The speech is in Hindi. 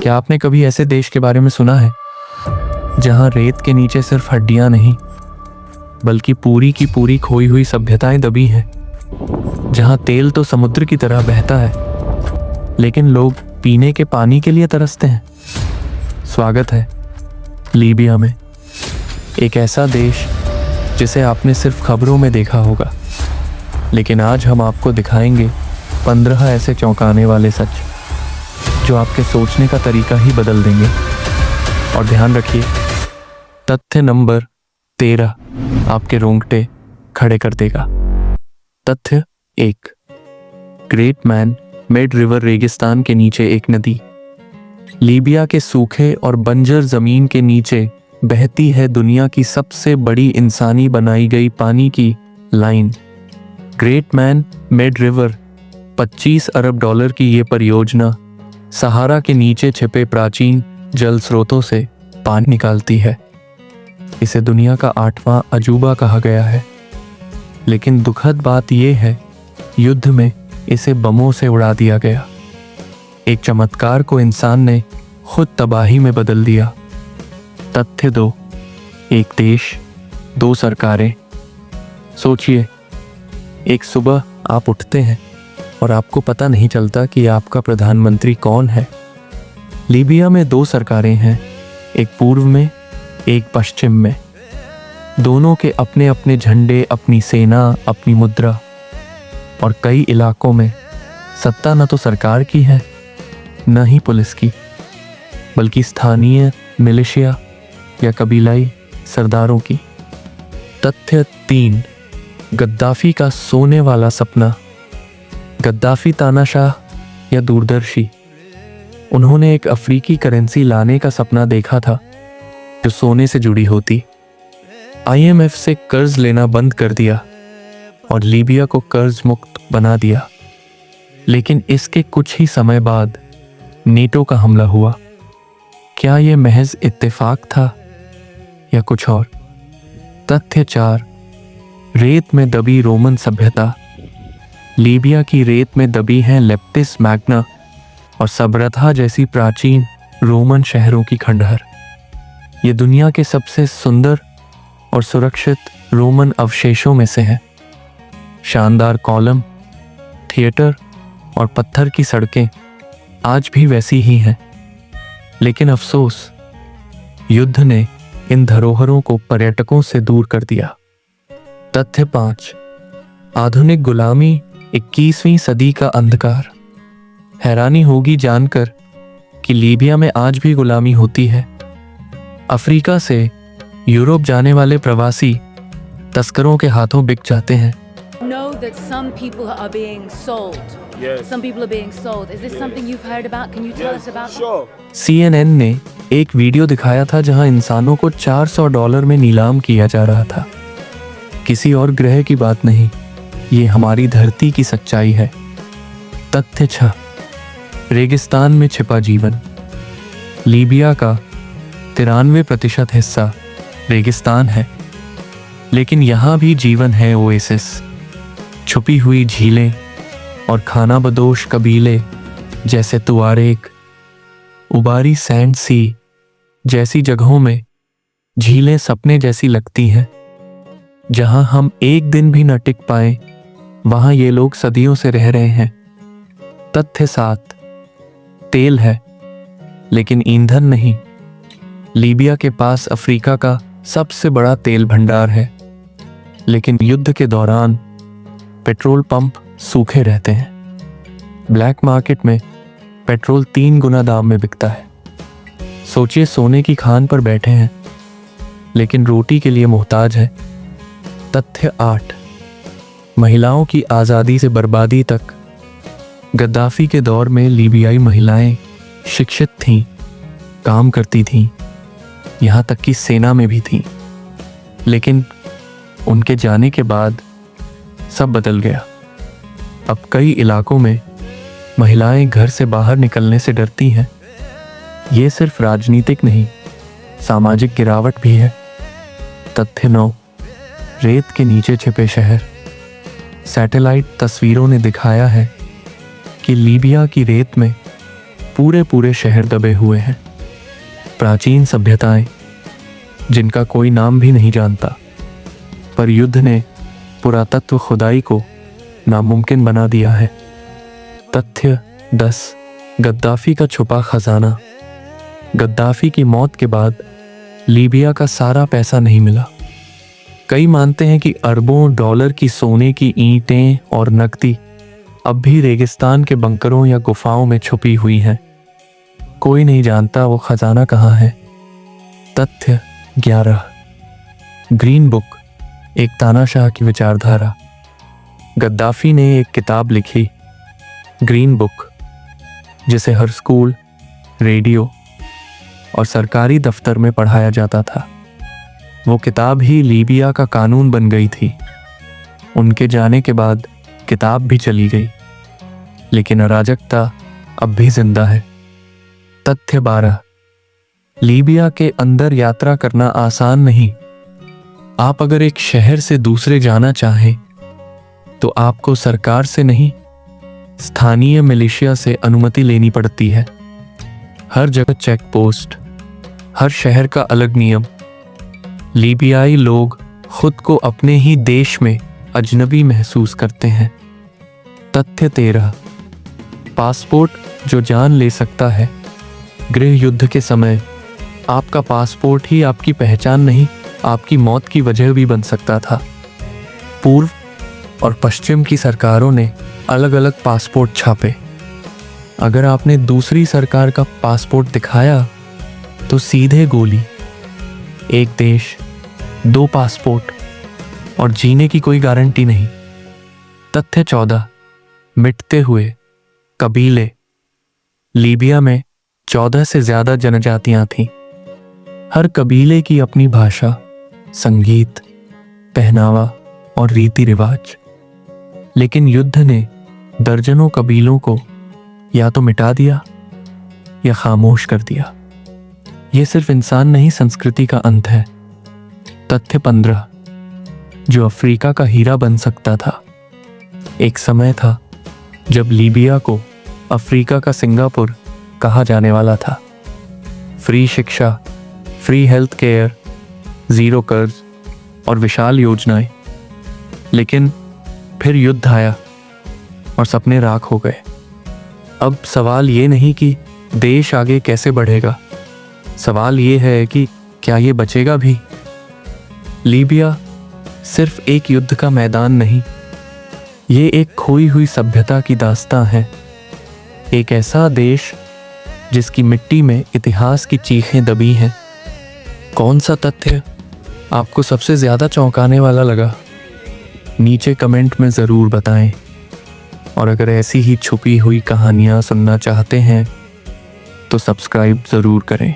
क्या आपने कभी ऐसे देश के बारे में सुना है जहां रेत के नीचे सिर्फ हड्डियां नहीं बल्कि पूरी की पूरी खोई हुई सभ्यताएं दबी हैं, जहां तेल तो समुद्र की तरह बहता है लेकिन लोग पीने के पानी के लिए तरसते हैं? स्वागत है लीबिया में, एक ऐसा देश जिसे आपने सिर्फ खबरों में देखा होगा, लेकिन आज हम आपको दिखाएंगे 15 ऐसे चौंकाने वाले सच जो आपके सोचने का तरीका ही बदल देंगे। और ध्यान रखिए, तथ्य नंबर 13 आपके रोंगटे खड़े कर देगा। तथ्य 1, ग्रेट मैन मेड रिवर रेगिस्तान के नीचे एक नदी लीबिया के सूखे और बंजर जमीन के नीचे बहती है दुनिया की सबसे बड़ी इंसानी बनाई गई पानी की line. Great man made river 25 अरब डॉलर की ये परियोजना सहारा के नीचे छिपे प्राचीन जल स्रोतों से पानी निकालती है। इसे दुनिया का 8वां अजूबा कहा गया है, लेकिन दुखद बात यह है युद्ध में इसे बमों से उड़ा दिया गया। एक चमत्कार को इंसान ने खुद तबाही में बदल दिया। तथ्य 2, एक देश 2 सरकारें। सोचिए, एक सुबह आप उठते हैं और आपको पता नहीं चलता कि आपका प्रधानमंत्री कौन है। लीबिया में 2 सरकारें हैं, एक पूर्व में एक पश्चिम में। दोनों के अपने अपने झंडे, अपनी सेना, अपनी मुद्रा, और कई इलाकों में सत्ता न तो सरकार की है न ही पुलिस की, बल्कि स्थानीय मिलिशिया या कबीलाई सरदारों की। तथ्य 3, गद्दाफी का सोने वाला सपना। गद्दाफी तानाशाह या दूरदर्शी, उन्होंने एक अफ्रीकी करेंसी लाने का सपना देखा था जो सोने से जुड़ी होती। IMF से कर्ज लेना बंद कर दिया और लीबिया को कर्ज मुक्त बना दिया, लेकिन इसके कुछ ही समय बाद नेटो का हमला हुआ। क्या यह महज इत्तेफाक था या कुछ और? तथ्य 4, रेत में दबी रोमन सभ्यता। लीबिया की रेत में दबी हैं लेप्टिस मैग्ना और सब्रथा जैसी प्राचीन रोमन शहरों की खंडहर। ये दुनिया के सबसे सुंदर और सुरक्षित रोमन अवशेषों में से है। शानदार कॉलम, थिएटर और पत्थर की सड़कें आज भी वैसी ही हैं, लेकिन अफसोस, युद्ध ने इन धरोहरों को पर्यटकों से दूर कर दिया। तथ्य 5, आधुनिक गुलामी 21वीं सदी का अंधकार। हैरानी होगी जानकर कि लीबिया में आज भी गुलामी होती है। अफ्रीका से यूरोप जाने वाले प्रवासी तस्करों के हाथों बिक जाते हैं। Know that some people are being sold. Yes. Some people are being sold. Is this something you've heard about? Can you tell us about Sure. CNN ने एक वीडियो दिखाया था जहां इंसानों को $400 में नीलाम किया जा रहा था। किसी और ग्रह की बात नहीं, ये हमारी धरती की सच्चाई है। तथ्य 6, रेगिस्तान में छिपा जीवन। लीबिया का 93% हिस्सा रेगिस्तान है, लेकिन यहाँ भी जीवन है। ओएसिस, छुपी हुई झीलें और खानाबदोश कबीले जैसे तुआरेग, उबारी सैंड सी जैसी जगहों में झीलें सपने जैसी लगती हैं। जहां हम एक दिन भी न टिक पाए, वहां ये लोग सदियों से रह रहे हैं। तथ्य 7, तेल है लेकिन ईंधन नहीं। लीबिया के पास अफ्रीका का सबसे बड़ा तेल भंडार है, लेकिन युद्ध के दौरान पेट्रोल पंप सूखे रहते हैं। ब्लैक मार्केट में पेट्रोल 3 गुना दाम में बिकता है। सोचिए, सोने की खान पर बैठे हैं लेकिन रोटी के लिए मोहताज है। तथ्य 8, महिलाओं की आज़ादी से बर्बादी तक। गद्दाफी के दौर में लीबियाई महिलाएं शिक्षित थीं, काम करती थीं, यहाँ तक कि सेना में भी थीं, लेकिन उनके जाने के बाद सब बदल गया। अब कई इलाकों में महिलाएं घर से बाहर निकलने से डरती हैं। ये सिर्फ राजनीतिक नहीं, सामाजिक गिरावट भी है। तथ्य 9, रेत के नीचे छिपे शहर। सैटेलाइट तस्वीरों ने दिखाया है कि लीबिया की रेत में पूरे पूरे शहर दबे हुए हैं। प्राचीन सभ्यताएं जिनका कोई नाम भी नहीं जानता, पर युद्ध ने पुरातत्व खुदाई को नामुमकिन बना दिया है। तथ्य 10, गद्दाफी का छुपा खजाना। गद्दाफी की मौत के बाद लीबिया का सारा पैसा नहीं मिला। कई मानते हैं कि अरबों डॉलर की सोने की ईंटें और नकदी अब भी रेगिस्तान के बंकरों या गुफाओं में छुपी हुई हैं। कोई नहीं जानता वो खजाना कहाँ है। तथ्य 11, ग्रीन बुक, एक तानाशाह की विचारधारा। गद्दाफी ने एक किताब लिखी, ग्रीन बुक, जिसे हर स्कूल, रेडियो और सरकारी दफ्तर में पढ़ाया जाता था। वो किताब ही लीबिया का कानून बन गई थी। उनके जाने के बाद किताब भी चली गई, लेकिन अराजकता अब भी जिंदा है। तथ्य 12, लीबिया के अंदर यात्रा करना आसान नहीं। आप अगर एक शहर से दूसरे जाना चाहें तो आपको सरकार से नहीं, स्थानीय मिलिशिया से अनुमति लेनी पड़ती है। हर जगह चेक पोस्ट, हर शहर का अलग नियम। लीबियाई लोग खुद को अपने ही देश में अजनबी महसूस करते हैं। तथ्य 13, पासपोर्ट जो जान ले सकता है। गृह युद्ध के समय आपका पासपोर्ट ही आपकी पहचान नहीं, आपकी मौत की वजह भी बन सकता था। पूर्व और पश्चिम की सरकारों ने अलग अलग पासपोर्ट छापे। अगर आपने दूसरी सरकार का पासपोर्ट दिखाया तो सीधे गोली। एक देश, दो पासपोर्ट और जीने की कोई गारंटी नहीं। तथ्य 14, मिटते हुए कबीले। लीबिया में 14 से ज्यादा जनजातियां थीं। हर कबीले की अपनी भाषा, संगीत, पहनावा और रीति रिवाज। लेकिन युद्ध ने दर्जनों कबीलों को या तो मिटा दिया या खामोश कर दिया। यह सिर्फ इंसान नहीं, संस्कृति का अंत है। तथ्य 15, जो अफ्रीका का हीरा बन सकता था। एक समय था जब लीबिया को अफ्रीका का सिंगापुर कहा जाने वाला था। फ्री शिक्षा, फ्री हेल्थ केयर, जीरो कर्ज और विशाल योजनाएं। लेकिन फिर युद्ध आया और सपने राख हो गए। अब सवाल ये नहीं कि देश आगे कैसे बढ़ेगा, सवाल ये है कि क्या ये बचेगा भी। लीबिया सिर्फ एक युद्ध का मैदान नहीं, ये एक खोई हुई सभ्यता की दास्तां है। एक ऐसा देश जिसकी मिट्टी में इतिहास की चीखें दबी हैं। कौन सा तथ्य आपको सबसे ज्यादा चौंकाने वाला लगा? नीचे कमेंट में ज़रूर बताएं। और अगर ऐसी ही छुपी हुई कहानियाँ सुनना चाहते हैं तो सब्सक्राइब ज़रूर करें।